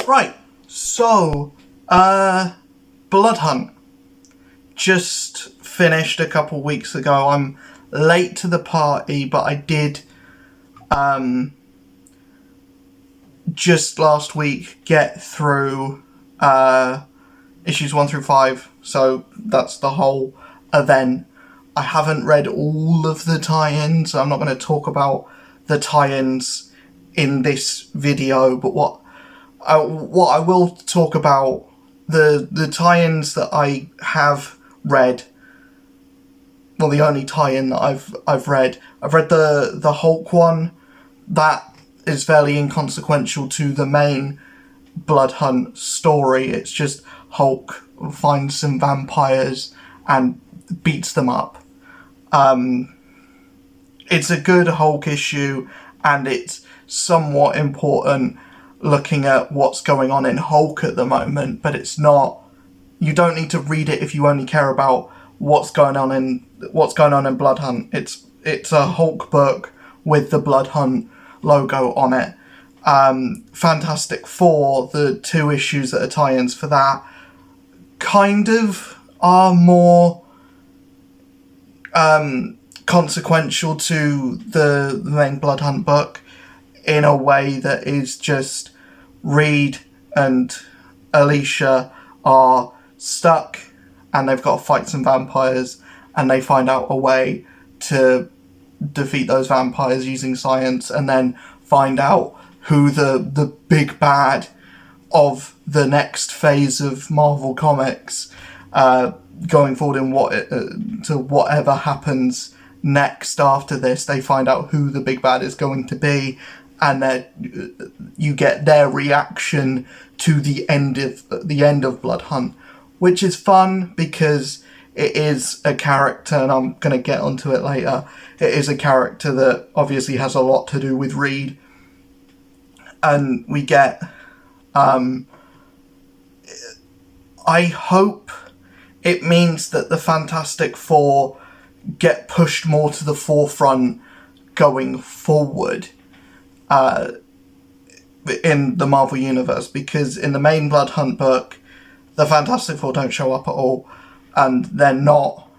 Right, so, Blood Hunt just finished a couple weeks ago. I'm late to the party, but I did, just last week get through, issues 1 through 5, so that's the whole event. I haven't read all of the tie-ins, so I'm not going to talk about the tie-ins in this video, but what I will talk about, the tie-ins that I have read. Well, the only tie-in that I've read the Hulk one. That is fairly inconsequential to the main Blood Hunt story. It's just Hulk finds some vampires and beats them up. It's a good Hulk issue, and it's somewhat important looking at what's going on in Hulk at the moment, but it's not, you don't need to read it if you only care about what's going on in Blood Hunt. It's a Hulk book with the Blood Hunt logo on it. Fantastic Four, the 2 issues that are tie-ins for that, kind of are more consequential to the main Blood Hunt book, in a way that is just Reed and Alicia are stuck and they've got to fight some vampires, and they find out a way to defeat those vampires using science, and then find out who the big bad of the next phase of Marvel Comics going forward, in to whatever happens next after this. They find out who the big bad is going to be, and you get their reaction to the end of Blood Hunt, which is fun because it is a character, and I'm going to get onto it later, it is a character that obviously has a lot to do with Reed, and we get, I hope it means that the Fantastic Four get pushed more to the forefront going forward in the Marvel Universe, because in the main Blood Hunt book, the Fantastic Four don't show up at all, and they're not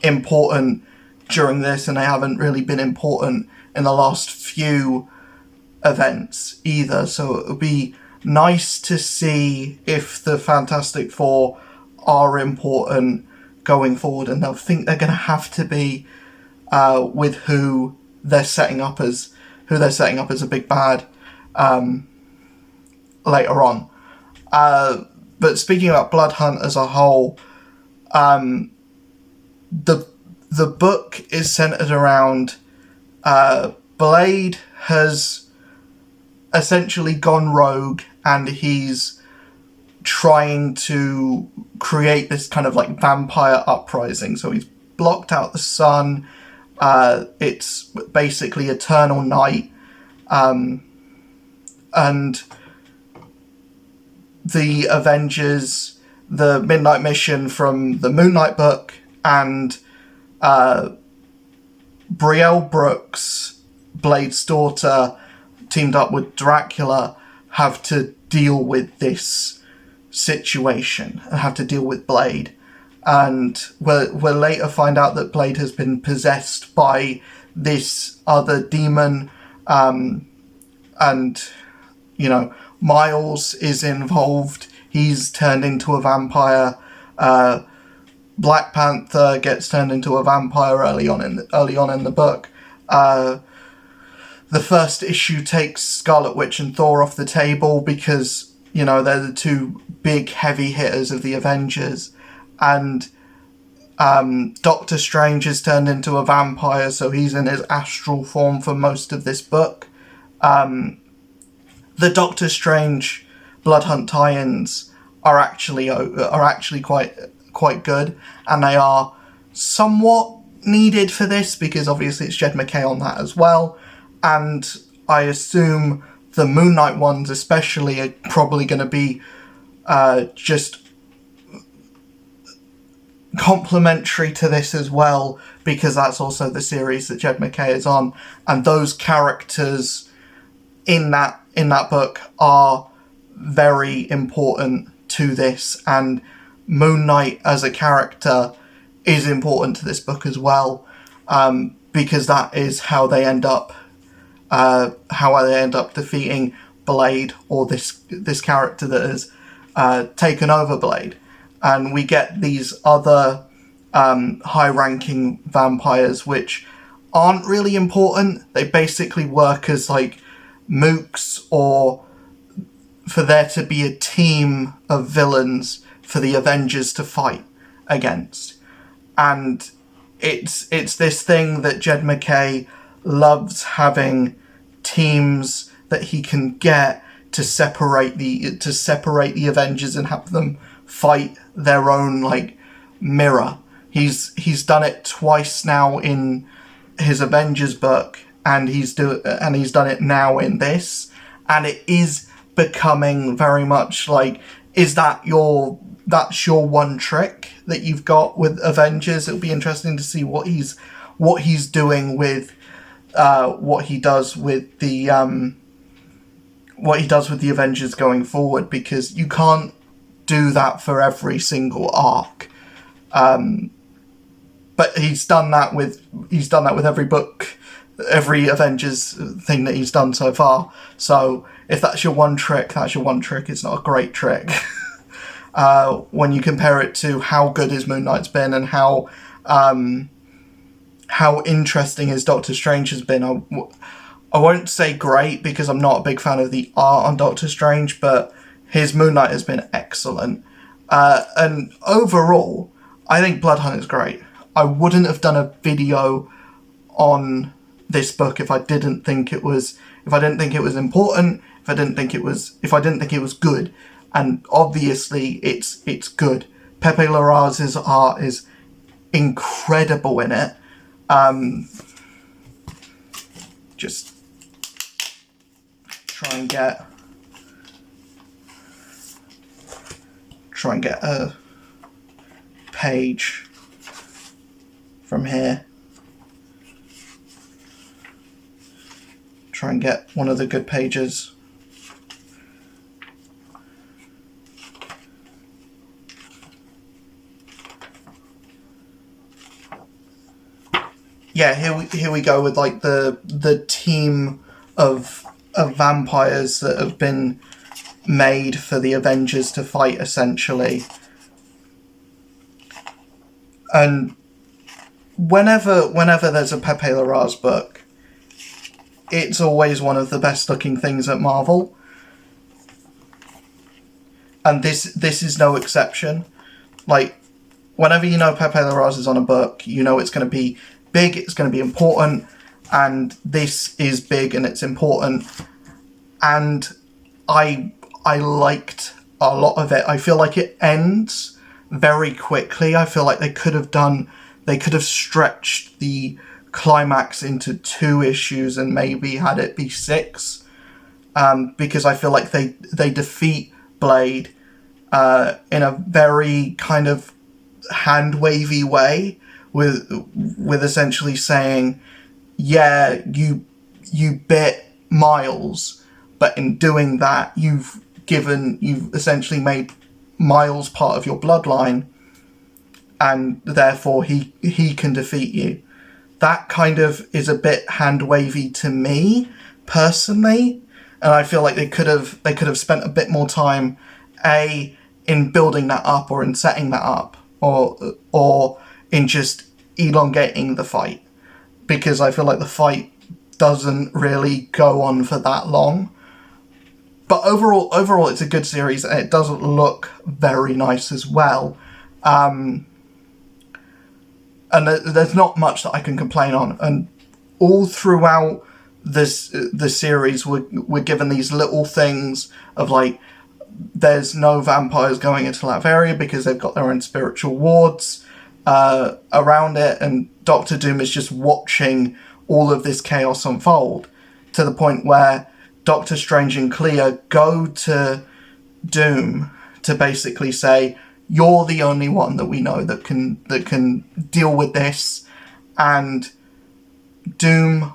important during this, and they haven't really been important in the last few events either, so it would be nice to see if the Fantastic Four are important going forward, and they'll think they're going to have to be with who they're setting up as a big bad later on. But speaking about Blood Hunt as a whole, the book is centered around Blade has essentially gone rogue, and he's trying to create this kind of like vampire uprising. So he's blocked out the sun. It's basically eternal night. And the Avengers, the Midnight Mission from the Moon Knight book, and Brielle Brooks, Blade's daughter, teamed up with Dracula, have to deal with this situation and have to deal with Blade. And we'll later find out that Blade has been possessed by this other demon, and, you know, Miles is involved. He's turned into a vampire. Black Panther gets turned into a vampire early on in the book. The first issue takes Scarlet Witch and Thor off the table because, you know, they're the 2 big heavy hitters of the Avengers. And Doctor Strange is turned into a vampire, so he's in his astral form for most of this book. The Doctor Strange Blood Hunt tie-ins are actually quite good, and they are somewhat needed for this because obviously it's Jed MacKay on that as well, and I assume the Moon Knight ones especially are probably going to be just complementary to this as well, because that's also the series that Jed MacKay is on, and those characters in that book are very important to this, and Moon Knight as a character is important to this book as well, because that is how they end up defeating Blade, or this character that has taken over Blade. And we get these other high-ranking vampires which aren't really important. They basically work as like mooks, or for there to be a team of villains for the Avengers to fight against. And it's this thing that Jed MacKay loves, having teams that he can get to separate the Avengers and have them fight their own like mirror. He's done it twice now in his Avengers book, and he's done it now in this, and it is becoming very much like, that's your one trick that you've got with Avengers? It'll be interesting to see what he's doing with what he does with the Avengers going forward, because you can't do that for every single arc. But he's done that with every book, every Avengers thing that he's done so far. So if that's your one trick, that's your one trick. It's not a great trick. When you compare it to how good his Moon Knight's been, and how interesting his Doctor Strange has been. I won't say great, because I'm not a big fan of the art on Doctor Strange, but his Moon Knight has been excellent. And overall, I think Blood Hunt is great. I wouldn't have done a video on this book if I didn't think it was important, if I didn't think it was good. And obviously it's good. Pepe Larraz's art is incredible in it. Just try and get a page from here. Try and get one of the good pages. Yeah, here we go with like the team of vampires that have been made for the Avengers to fight, essentially. And whenever there's a Pepe Larraz book, it's always one of the best looking things at Marvel. And this is no exception. Like, whenever you know Pepe Larraz is on a book, you know it's going to be big, it's going to be important, and this is big and it's important. And I liked a lot of it. I feel like it ends very quickly. I feel like they could have stretched the climax into 2 issues and maybe had it be 6, because I feel like they defeat Blade in a very kind of hand-wavy way, with essentially saying, yeah, you bit Miles, but in doing that you've essentially made Miles part of your bloodline, and therefore he can defeat you. That kind of is a bit hand-wavy to me personally, and I feel like they could have spent a bit more time in building that up, or in setting that up, or in just elongating the fight, because I feel like the fight doesn't really go on for that long. But overall it's a good series, and it does look very nice as well. And there's not much that I can complain on. And all throughout the series, we're given these little things of like, there's no vampires going into Latveria because they've got their own spiritual wards around it, and Doctor Doom is just watching all of this chaos unfold, to the point where Doctor Strange and Clea go to Doom to basically say, you're the only one that we know that can deal with this. And Doom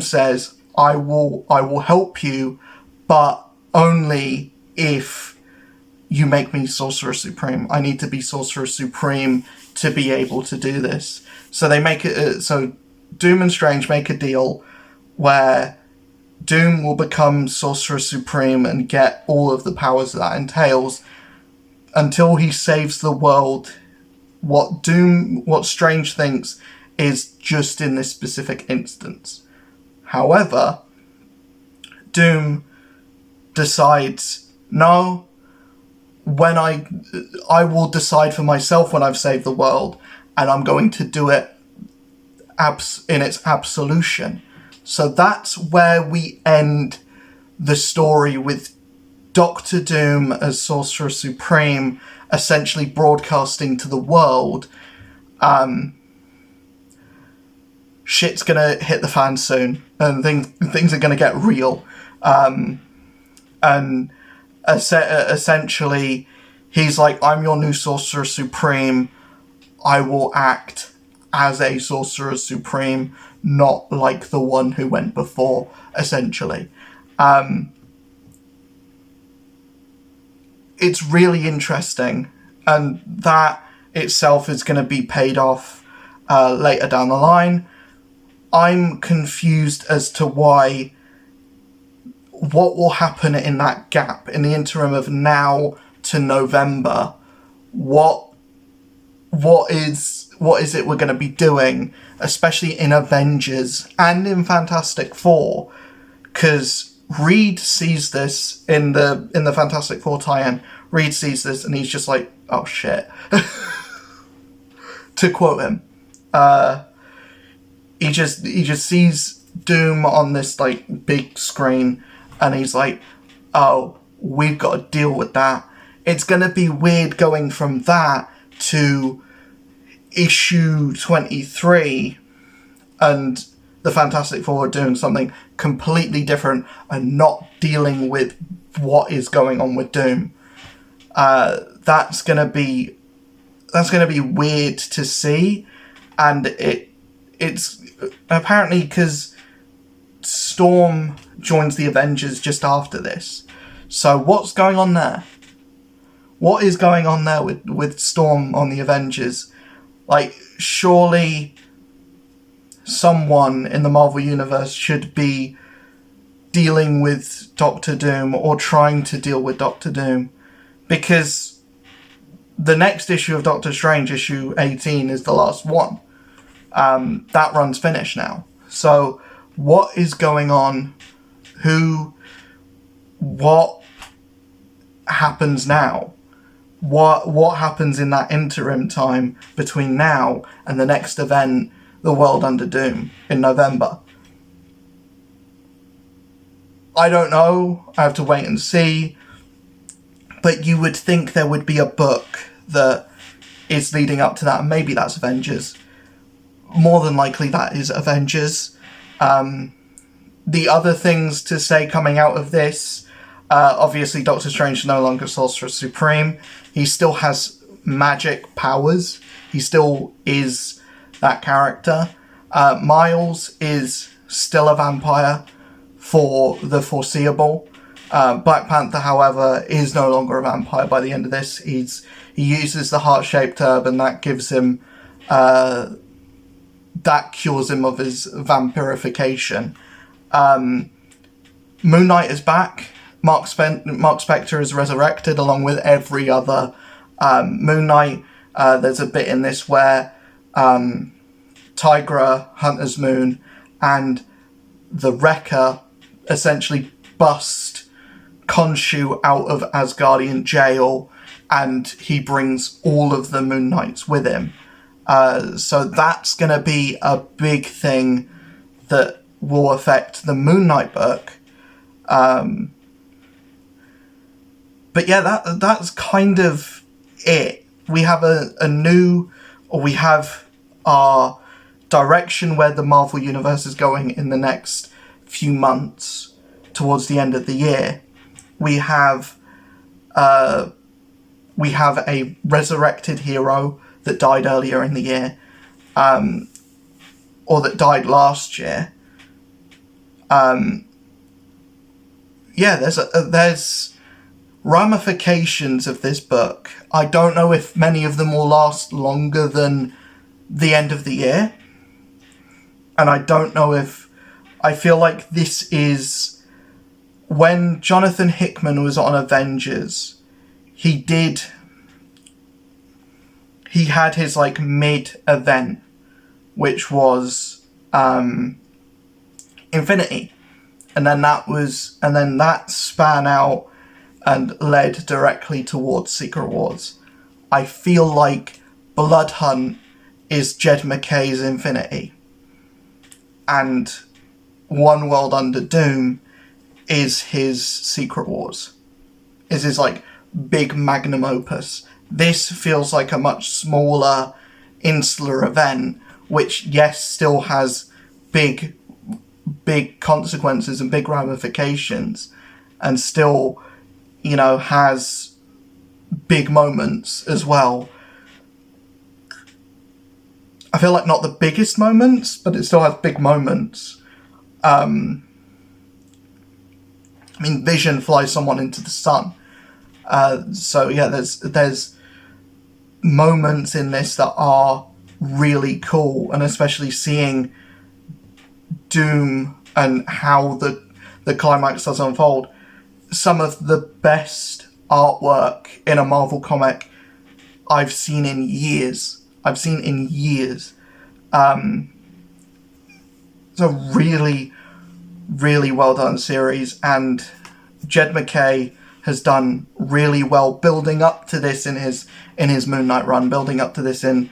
says, I will help you, but only if you make me Sorcerer Supreme. I need to be Sorcerer Supreme to be able to do this. So they make it, so Doom and Strange make a deal where Doom will become Sorcerer Supreme and get all of the powers that entails until he saves the world. What Strange thinks is just in this specific instance. However, Doom decides, no, when I will decide for myself when I've saved the world, and I'm going to do it in its absolution. So that's where we end the story, with Doctor Doom as Sorcerer Supreme essentially broadcasting to the world, shit's gonna hit the fan soon, and things are gonna get real. And essentially, he's like, I'm your new Sorcerer Supreme. I will act as a Sorcerer Supreme, not like the one who went before, essentially. It's really interesting, and that itself is going to be paid off later down the line. I'm confused as to what will happen in that gap, in the interim of now to November. What is it we're going to be doing, especially in Avengers and in Fantastic Four? Because Reed sees this in the Fantastic Four tie-in. Reed sees this and he's just like, oh shit. To quote him. He just sees Doom on this like big screen and he's like, oh, we've got to deal with that. It's gonna be weird going from that to issue 23 and the Fantastic Four are doing something completely different and not dealing with what is going on with Doom. That's gonna be weird to see, and it's apparently because Storm joins the Avengers just after this. So what's going on there? What is going on there with Storm on the Avengers? Like, surely someone in the Marvel Universe should be dealing with Doctor Doom or trying to deal with Doctor Doom, because the next issue of Doctor Strange, issue 18, is the last one. That run's finished now. So what is going on? What happens now? What happens in that interim time between now and the next event, The World Under Doom, in November? I don't know. I have to wait and see. But you would think there would be a book that is leading up to that, and maybe that's Avengers. More than likely that is Avengers. The other things to say coming out of this, obviously Doctor Strange is no longer Sorcerer Supreme. He still has magic powers. He still is that character. Miles is still a vampire for the foreseeable. Black Panther, however, is no longer a vampire by the end of this. He uses the heart-shaped herb, and that gives him, that cures him of his vampirification. Moon Knight is back. Mark Spector is resurrected along with every other Moon Knight. There's a bit in this where Tigra, Hunter's Moon, and the Wrecker essentially bust Khonshu out of Asgardian jail, and he brings all of the Moon Knights with him. So that's going to be a big thing that will affect the Moon Knight book. But yeah, that's kind of it. We have we have our direction where the Marvel Universe is going in the next few months towards the end of the year. We have a resurrected hero that died earlier in the year, or that died last year. yeah, there's ramifications of this book. I don't know if many of them will last longer than the end of the year. And I don't know if... I feel like this is... When Jonathan Hickman was on Avengers, he had his, like, mid-event, which was Infinity. And then that span out and led directly towards Secret Wars. I feel like Blood Hunt is Jed MacKay's Infinity. And One World Under Doom is his Secret Wars. Is his, like, big magnum opus. This feels like a much smaller, insular event, which, yes, still has big consequences and big ramifications, and still, you know, has big moments as well. I feel like not the biggest moments, but it still has big moments. I mean, Vision flies someone into the sun. So yeah, there's moments in this that are really cool, and especially seeing Doom and how the climax does unfold. Some of the best artwork in a Marvel comic I've seen in years. It's a really, really well done series, and Jed MacKay has done really well building up to this in his Moon Knight run, building up to this in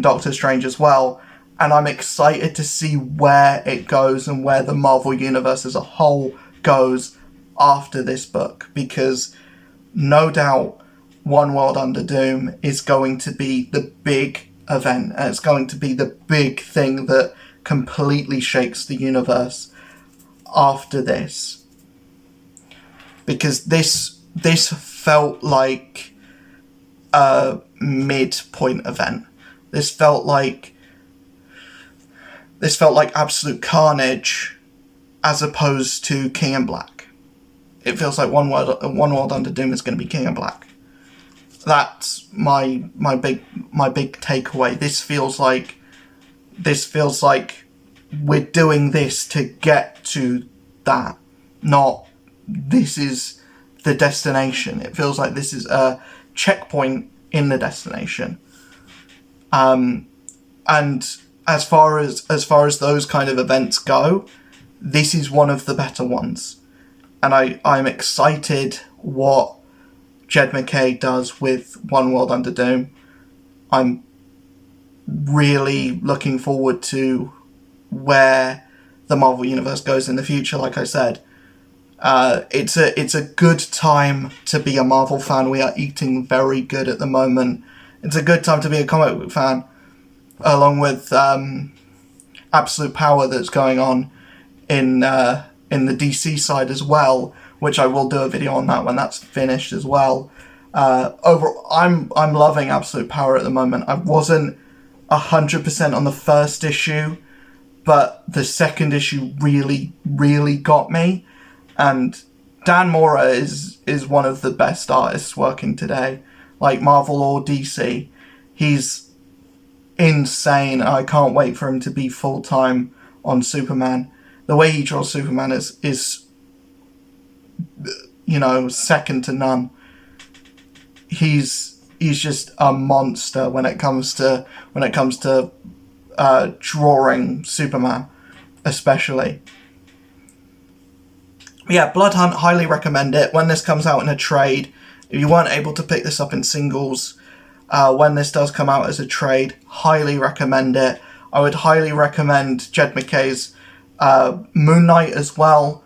Doctor Strange as well. And I'm excited to see where it goes and where the Marvel Universe as a whole goes after this book, because no doubt One World Under Doom is going to be the big event, and it's going to be the big thing that completely shakes the universe after this. Because this felt like a midpoint event. This felt like Absolute Carnage as opposed to King in Black. It feels like One World Under Doom is going to be King in Black. That's my big takeaway. This feels like we're doing this to get to that, not this is the destination. It feels like this is a checkpoint in the destination. And as far as those kind of events go, this is one of the better ones. And I'm excited what Jed MacKay does with One World Under Doom. I'm really looking forward to where the Marvel Universe goes in the future, like I said. It's a good time to be a Marvel fan. We are eating very good at the moment. It's a good time to be a comic book fan, along with Absolute Power that's going on in the DC side as well, which I will do a video on that when that's finished as well. Overall, I'm loving Absolute Power at the moment. I wasn't 100% on the first issue, but the second issue really, really got me. And Dan Mora is one of the best artists working today, like Marvel or DC. He's insane. I can't wait for him to be full-time on Superman. The way he draws Superman is you know, second to none. He's just a monster when it comes to drawing Superman, especially. Yeah, Blood Hunt, highly recommend it. When this comes out in a trade, if you weren't able to pick this up in singles, when this does come out as a trade, highly recommend it. I would highly recommend Jed MacKay's Moon Knight as well.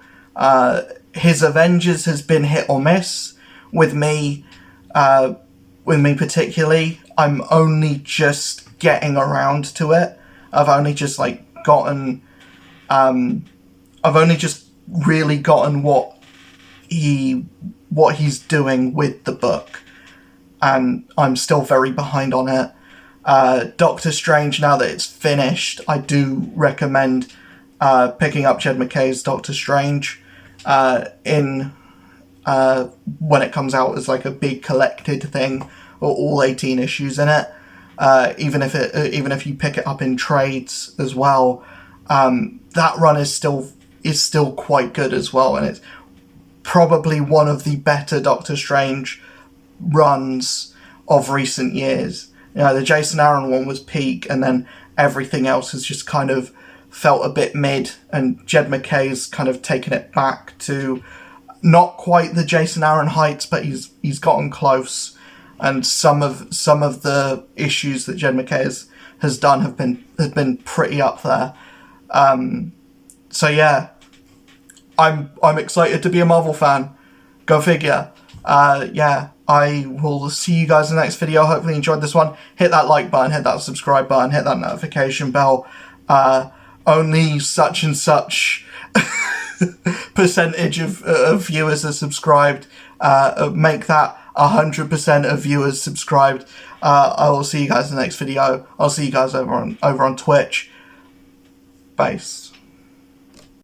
His Avengers has been hit or miss with me particularly. I'm only just getting around to it. I've only just really gotten what he's doing with the book, and I'm still very behind on it. Doctor Strange, now that it's finished, I do recommend picking up Jed MacKay's Doctor Strange. in when it comes out as like a big collected thing, or all 18 issues in it. Even if you pick it up in trades as well, that run is still quite good as well, and it's probably one of the better Doctor Strange runs of recent years. You know, the Jason Aaron one was peak, and then everything else has just kind of felt a bit mid, and Jed MacKay's kind of taken it back to not quite the Jason Aaron heights, but he's gotten close. And some of the issues that Jed MacKay has done have been pretty up there. So yeah, I'm excited to be a Marvel fan. Go figure. Yeah, I will see you guys in the next video. Hopefully you enjoyed this one. Hit that like button, hit that subscribe button, hit that notification bell. Only such and such percentage of viewers are subscribed. Make that 100% of viewers subscribed. I will see you guys in the next video. I'll see you guys over on Twitch. Base.